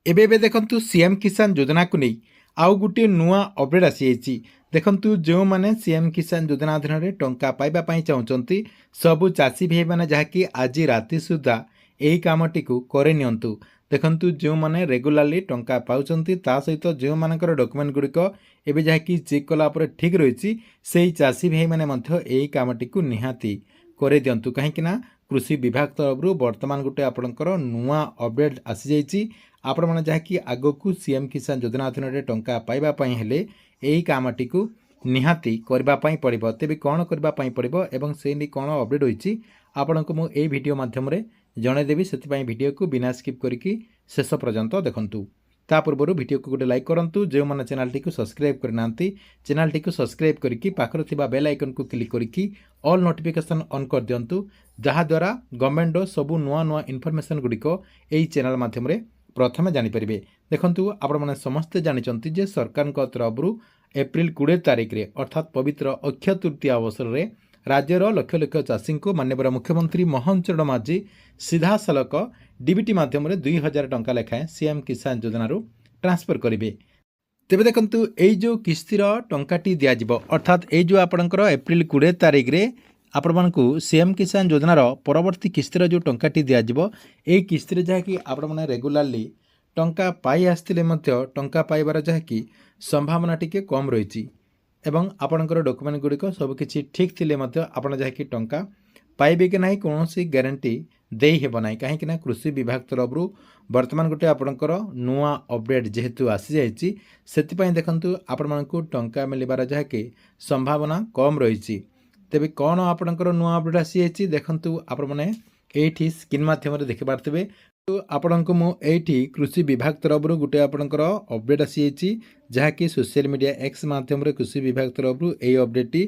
ଏବେ ଏବେ ଦେଖନ୍ତୁ सीएम किसान योजना को नहीं आउ गोटे नुआ अपडेट आसी देखंतु जो माने सीएम किसान योजना अधीन टंका पाइबा पई चाहउचंती सबु चासी भाई माने जहाँकि आज राति सुधा यही कामटी को करे नियंतु देखंतु जो माने रेगुलारली टंका पाउचंती ता सहित जो मानकर डॉक्यूमेंट गुड़िक एबे जहाँकि चेक कला पर ठीक रही से चासी भाई माने मध्य यही कामटी को निहाती करे दियंतु कहीं कृषि विभाग तरफ बर्तमान गोटे आपणकर नुआ अपडेट आसी जाइए आपण मैंने जहाँकि आगक सीएम किसान योजना अधीन टंका पाइबापी हेले यही कामटी को निहाती करने पड़ो तेज कौन करने पड़ो एवं से नहीं कौन अपडेट होती आपण को मुझे वीडियो मध्यम जनईदेवी से वीडियो को बिना स्किप करके शेष पर्यंत देखूँ ता पूर्व वीडियो को गोटे लाइक करूँ जो मैंने चैनल टी सब्सक्राइब करना चैनल टी सब्सक्राइब करके पाखर थिबा बेल आइकन को क्लिक करके ऑल नोटिफिकेशन ऑन कर दिंतु जहाद्वारा गवर्नमेंट सबू नुआ नुआ इनफॉरमेशन गुड़िक यही चैनल माध्यम प्रथमे जानीपर देखु आपण समस्ते जानते जे सरकार तरफ एप्रिल 20 तारिख में अर्थात पवित्र अक्षय तृतीया अवसर में राज्यर लक्ष लक्ष चाषी को माननीय मुख्यमंत्री मोहन चरण माझी सीधा सलख डीबीटी माध्यम 2000 टंका लेखाएं सीएम किसान योजन ट्रांसफर करेंगे तेज देखु यही जो किस्तिर टंकाटी दिज्व अर्थात यही जो आपंकर एप्रिल 20 तारिख में आपण मानकु सीएम किसान योजनार परवर्ती किस्तिर जो टंकाटी दिज्व यही किस्तिर जहाँकि आपण मैंने रेगुलारली टंका पाई आसते टंका पाइबार जहाँकि संभावना टिके कम रही एवं आपणकर डॉक्यूमेंट गुड़िक सबकि ठीक थिले आपण जहाँकि टंका पाइबे कि ना कौन ग्यारंटी दे हेबना कहीं कृषि विभाग तरफ बर्तमान गोटे आपणकर नुआ अपडेट जेहेतु आसी जाइए से देखु आपण मानकु टंका मिलबार जहाँकि संभावना कम रही तेबे कौन आपणकर नुआ अपडेट आसी जाइए देखु आपण मैंने ये स्क्रीन माध्यम देखिपारे तो आपण को मुझे कृषि विभाग तरफ गोटे आपणकर अपडेट आसी जाइए जहाँकि सोशल मीडिया एक्स माध्यम कृषि विभाग तरफ यही अपडेट दि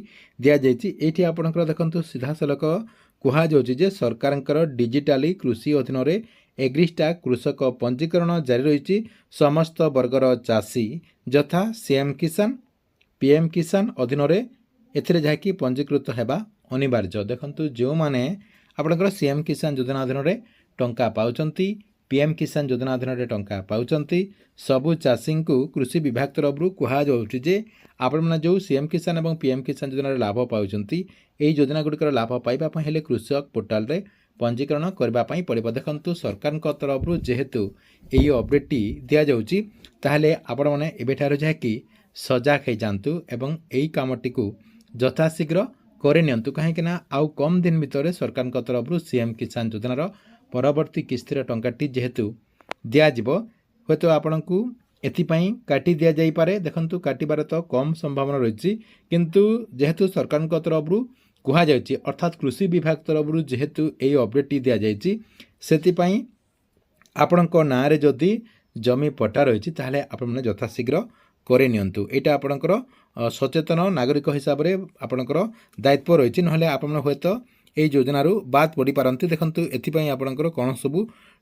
जाइए आपणकर देखु सीधा सलख कहुचे सरकार डिजिटाली कृषि अधीन एग्रीस्टाक कृषक पंजीकरण जारी रही समस्त वर्गर चाषी यथा सीएम किसान पीएम किसान अधीन एथिरे जहाँकि पंजीकृत होगा अनिवार्य देखु जो मैंने आपणकर सीएम किसान योजना अधीन टंका पाउचंती पीएम किसान योजना अधीन टंका पाउचंती सबु चाषी को कृषि विभाग तरफ कहुचे जे आपण मैंने जो सीएम किसान और पीएम किसान योजना लाभ पाउचंती यही योजना गुड़िकर लाभ पाइबापी हेले कृषक पोर्टाल रे पंजीकरण करने पड़ो देखु सरकार तरफ जेहेतु यही अपडेट दि जाऊँगी ताहले आपण मैंने एबेठार जहाँकि सजाग हो जातु एवं यही कामटी को यथाशीघ्र करे नियंतु कहीं आउ कम दिन भितर सरकार तरफ सीएम किसान योजनार परवर्ती किस्तिर टंकाटी जेहेतु दिज्व हे तो आपण को एथिपाई काटी दि जाइए देखंतु काटिबार तो कम संभावना रही किंतु जेहेतु सरकार तरफ कहुचे अर्थात कृषि विभाग तरफ जेहेतु यही अपडेट दि जाइए से आपण ना जदि जमी पट्टा रही ताहले आपण यथाशीघ्र करे नियंतु एटा आपणकर सचेतन नागरिक हिसाब से आपणकर दायित्व रही ना आपण हे तो यही योजन बाद पड़ पारती देखो एपाई आपंकर कौन सब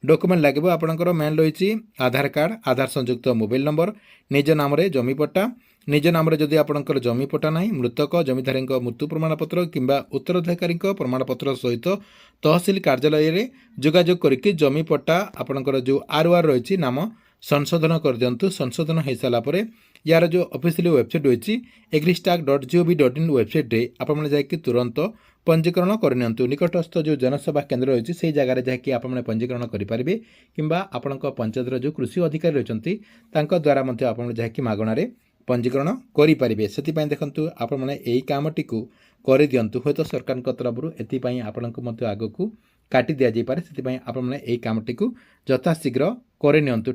डॉक्यूमेंट लगे आपंकर मेन रही आधार कार्ड आधार संयुक्त मोबाइल नंबर निज नाम जमी पट्टा निज नाम जदि आपंकर जमी पट्टा ना मृतक जमीधारी मृत्यु प्रमाणपत्र किंबा उत्तराधिकारी प्रमाणपत्र सहित तहसिल कार्यालय में जोगाजोग करके जमी पट्टा आपंकर जो आर रही नाम संशोधन कर दिंतु संशोधन हो सारापर यार जो ऑफिशियल वेबसाइट रही agristack.gov.in वेबसाइट रे आपने जाकि तुरंत पंजीकरण करनी निकटस्थ जो जनसेवा केन्द्र रही से जगह जहाँकि आपने पंजीकरण करेंगे किंबा आपण पंचायतर जो कृषि अधिकारी रही द्वारा आप जहाँकि मागणार पंजीकरण करेंगे से देखु आपने यही कामटी को कर दिंतु हे तो सरकार तरफ एपाई आपण को आग को काटी दि जापे से आपने यही कामटी को यथाशीघ्र करे नियंतु।